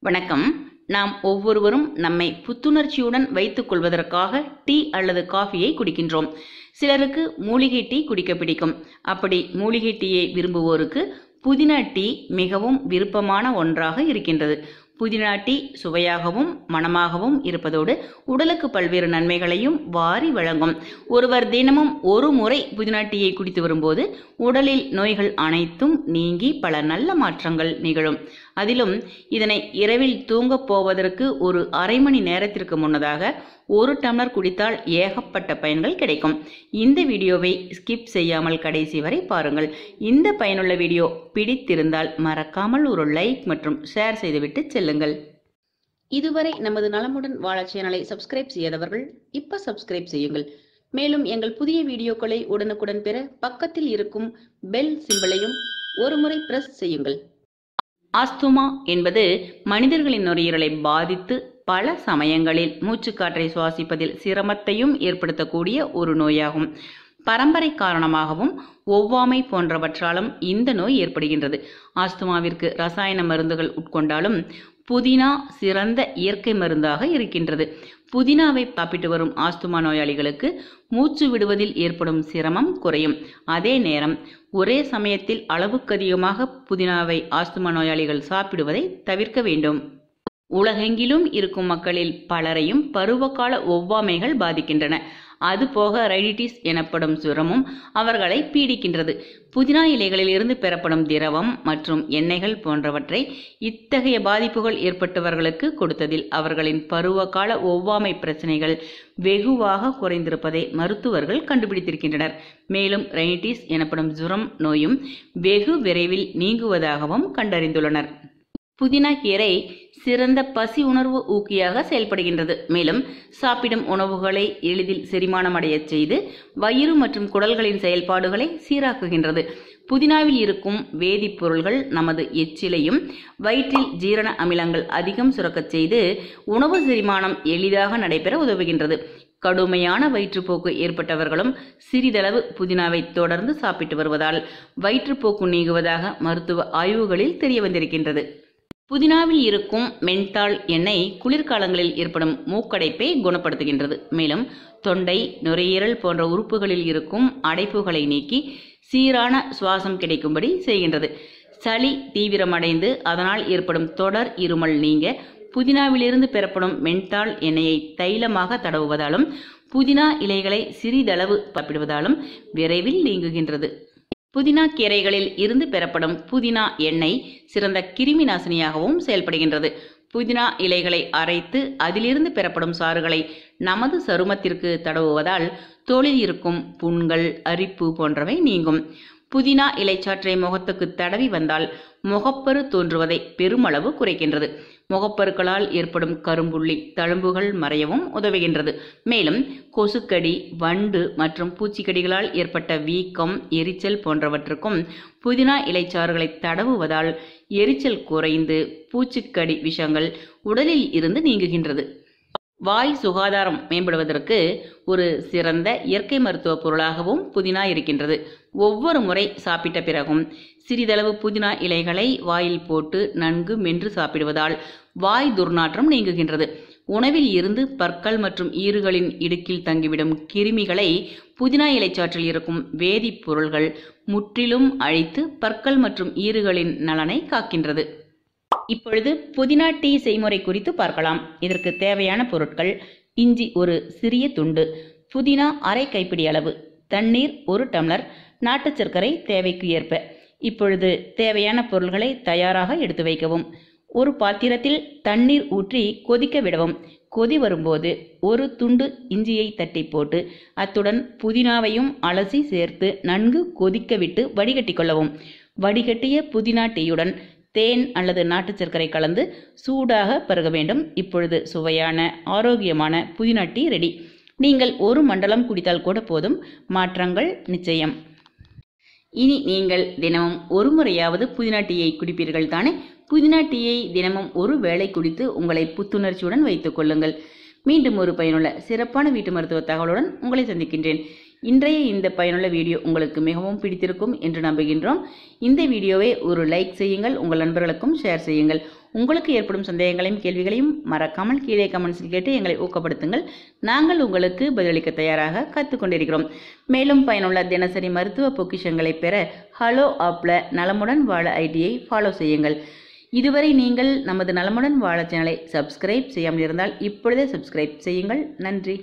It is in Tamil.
வணக்கம். நாம் ஒவ்வொருவரும் நம்மை புத்துணர்ச்சியுடன் வைத்துக் கொள்வதற்காக டீ அல்லது காஃபியை குடிக்கின்றோம். சிலருக்கு மூலிகை டீ குடிக்க பிடிக்கும். அப்படி மூலிகை டீயை விரும்புவோருக்கு புதினா டீ மிகவும் விருப்பமான ஒன்றாக இருக்கின்றது. புதினா டீ சுவையாகவும் மணமாகவும் இருப்பதோடு உடலுக்கு பல்வேறு நன்மைகளையும் வாரி வழங்கும். ஒருவர் தினமும் ஒரு முறை புதினா டீயை குடித்து வரும்போது உடலில் நோய்கள் அனைத்தும் நீங்கி பல நல்ல மாற்றங்கள் நிகழும். அதிலும் இதனை இரவில் தூங்கப் போவதற்கு ஒரு அரை மணி நேரத்திற்கு முன்னதாக ஒரு டம்ளர் குடித்தால் ஏகப்பட்ட பயன்கள் கிடைக்கும். இந்த வீடியோவை ஸ்கிப் செய்யாமல் கடைசி வரை பாருங்கள். இந்த பயனுள்ள வீடியோ பிடித்திருந்தால் மறக்காமல் ஒரு லைக் மற்றும் ஷேர் செய்துவிட்டு செல்லுங்கள். இதுவரை நமது நலமுடன் வாழ சேனலை சப்ஸ்கிரைப் செய்யாதவர்கள் இப்ப சப்ஸ்கிரைப் செய்யுங்கள். மேலும் எங்கள் புதிய வீடியோக்களை உடனுக்குடன் பெற பக்கத்தில் இருக்கும் பெல் சிம்பலையும் ஒரு முறை பிரஸ் செய்யுங்கள். ஆஸ்துமா என்பது மனிதர்களின் நுரையீரலை பாதித்து பல சமயங்களில் மூச்சுக்காற்றை சுவாசிப்பதில் சிரமத்தையும் ஏற்படுத்தக்கூடிய ஒரு நோயாகும். பரம்பரை காரணமாகவும் ஒவ்வாமை போன்றவற்றாலும் இந்த நோய் ஏற்படுகின்றது. ஆஸ்துமாவிற்கு ரசாயன மருந்துகள் உட்கொண்டாலும் புதினா சிறந்த இயற்கை மருந்தாக இருக்கின்றது. புதினாவை சாப்பிட்டு வரும் ஆஸ்துமா நோயாளிகளுக்கு மூச்சு விடுவதில் ஏற்படும் சிரமம் குறையும். அதே நேரம் ஒரே சமயத்தில் அளவுக்கு அதிகமாக புதினாவை ஆஸ்துமா நோயாளிகள் சாப்பிடுவதை தவிர்க்க வேண்டும். உலகெங்கிலும் இருக்கும் மக்களில் பலரையும் பருவகால ஒவ்வாமைகள் பாதிக்கின்றன. அதுபோக ரைனிட்டிஸ் எனப்படும் சுரமும் அவர்களை பீடிக்கின்றது. புதினா இலைகளில் இருந்து பெறப்படும் திரவம் மற்றும் எண்ணெய்கள் போன்றவற்றை இத்தகைய பாதிப்புகள் ஏற்பட்டவர்களுக்கு கொடுத்ததில் அவர்களின் பருவகால ஒவ்வாமை பிரச்சனைகள் வெகுவாக குறைந்திருப்பதை மருத்துவர்கள் கண்டுபிடித்திருக்கின்றனர். மேலும் ரைனிட்டிஸ் எனப்படும் சுரம் நோயும் வெகு விரைவில் நீங்குவதாகவும் கண்டறிந்துள்ளனர். புதினா கீரை சிறந்த பசி உணர்வு ஊக்கியாக செயல்படுகின்றது. மேலும் சாப்பிடும் உணவுகளை எளிதில் செரிமானம் அடைய செய்து வயிறு மற்றும் குடல்களின் செயல்பாடுகளை சீராக்குகின்றது. புதினாவில் இருக்கும் வேதிப்பொருள்கள் நமது எச்சிலையும் வயிற்றில் ஜீரண அமிலங்கள் அதிகம் சுரக்கச் செய்து உணவு செரிமானம் எளிதாக நடைபெற உதவுகின்றது. கடுமையான வயிற்றுப்போக்கு ஏற்பட்டவர்களும் சிறிதளவு புதினாவை தொடர்ந்து சாப்பிட்டு வருவதால் வயிற்றுப்போக்கு நீங்குவதாக மருத்துவ ஆய்வுகளில் தெரிய வந்திருக்கின்றது. புதினாவில் இருக்கும் மென்தால் எண்ணெய் குளிர்காலங்களில் ஏற்படும் மூக்கடைப்பை குணப்படுத்துகின்றது. மேலும் தொண்டை, நுரையீரல் போன்ற உறுப்புகளில் இருக்கும் அடைப்புகளை நீக்கி சீரான சுவாசம் கிடைக்கும்படி செய்கின்றது. சளி தீவிரமடைந்து அதனால் ஏற்படும் தொடர் இருமல் நீங்க புதினாவிலிருந்து பெறப்படும் மென்தால் எண்ணெயை தைலமாக தடவுவதாலும் புதினா இலைகளை சிறிதளவு சாப்பிடுவதாலும் விரைவில் நீங்குகின்றது. புதினா கீரைகளில் இருந்து பெறப்படும் புதினா எண்ணெய் சிறந்த கிருமி நாசினியாகவும் செயல்படுகின்றது. புதினா இலைகளை அரைத்து அதிலிருந்து பெறப்படும் சாறுகளை நமது சருமத்திற்கு தடவுவதால் தோலில் இருக்கும் புண்கள், அரிப்பு போன்றவை நீங்கும். புதினா இலைச்சாற்றை முகத்துக்கு தடவி வந்தால் முகப்பரு தோன்றுவதை பெருமளவு குறைக்கின்றது. முகப்பருக்களால் ஏற்படும் கரும்புள்ளி, தழும்புகள் மறையவும் உதவுகின்றது. மேலும் கொசுக்கடி, வண்டு மற்றும் பூச்சிக்கடிகளால் ஏற்பட்ட வீக்கம், எரிச்சல் போன்றவற்றுக்கும் புதினா இலைச்சாறுகளை தடவுவதால் எரிச்சல் குறைந்து பூச்சிக்கடி விஷங்கள் உடலில் இருந்து நீங்குகின்றது. வாய் சுகாதாரம் மேம்படுவதற்கு ஒரு சிறந்த இயற்கை மருத்துவ பொருளாகவும் புதினா இருக்கின்றது. ஒவ்வொரு முறை சாப்பிட்ட பிறகும் சிறிதளவு புதினா இலைகளை வாயில் போட்டு நன்கு மென்று சாப்பிடுவதால் வாய் துர்நாற்றம் நீங்குகின்றது. உணவில் இருந்து பற்கள் மற்றும் ஈறுகளின் இடுக்கில் தங்கிவிடும் கிருமிகளை புதினா இலைச்சாற்றில் இருக்கும் வேதிப்பொருள்கள் முற்றிலும் அழித்து பற்கள் மற்றும் ஈறுகளின் நலனை காக்கின்றது. இப்பொழுது புதினா டீ செய்முறை குறித்து பார்க்கலாம். இதற்கு தேவையான பொருட்கள்: இஞ்சி ஒரு சிறிய துண்டு, புதினா அரை கைப்பிடி அளவு, தண்ணீர் 1 டம்ளர், நாட்டு சர்க்கரை தேவைக்கு ஏற்ப. இப்பொழுது தேவையான பொருள்களை தயாராக எடுத்து வைக்கவும். ஒரு பாத்திரத்தில் தண்ணீர் ஊற்றி கொதிக்க விடவும். கொதி வரும்போது ஒரு துண்டு இஞ்சியை தட்டி போட்டு அத்துடன் புதினாவையும் அலசி சேர்த்து நன்கு கொதிக்க விட்டு வடிகட்டி கொள்ளவும். வடிகட்டிய புதினா டீயுடன் தேன் அல்லது நாட்டு சர்க்கரை கலந்து சூடாக பருக வேண்டும். இப்பொழுது சுவையான ஆரோக்கியமான புதினா டீ ரெடி. நீங்கள் ஒரு மண்டலம் குடித்தால் கூட போதும், மாற்றங்கள் நிச்சயம். இனி நீங்கள் தினமும் ஒரு முறையாவது புதினா டீயை குடிப்பீர்கள் தானே? புதினா டீயை தினமும் ஒரு வேளை குடித்து உங்களை புத்துணர்ச்சியுடன் வைத்துக் கொள்ளுங்கள். மீண்டும் ஒரு பயனுள்ள சிறப்பான வீட்டு மருத்துவ தகவலுடன் உங்களை சந்திக்கின்றேன். இன்றைய இந்த பயனுள்ள வீடியோ உங்களுக்கு மிகவும் பிடித்திருக்கும் என்று நம்புகின்றோம். இந்த வீடியோவை ஒரு லைக் செய்யுங்கள், உங்கள் நண்பர்களுக்கும் ஷேர் செய்யுங்கள். உங்களுக்கு ஏற்படும் சந்தேகங்களையும் கேள்விகளையும் மறக்காமல் கீழே கமெண்ட்ஸில் கேட்டு எங்களை ஊக்கப்படுத்துங்கள். நாங்கள் உங்களுக்கு பதிலளிக்க தயாராக காத்துக்கொண்டிருக்கிறோம். மேலும் பயனுள்ள தினசரி மருத்துவ பொக்கிஷங்களை பெற ஹலோ ஆப்ல நலமுடன் வாழ ஐடியை ஃபாலோ செய்யுங்கள். இதுவரை நீங்கள் நமது நலமுடன் வாழ சேனலை சப்ஸ்கிரைப் செய்யாமல் இருந்தால் இப்பொழுதே சப்ஸ்கிரைப் செய்யுங்கள். நன்றி.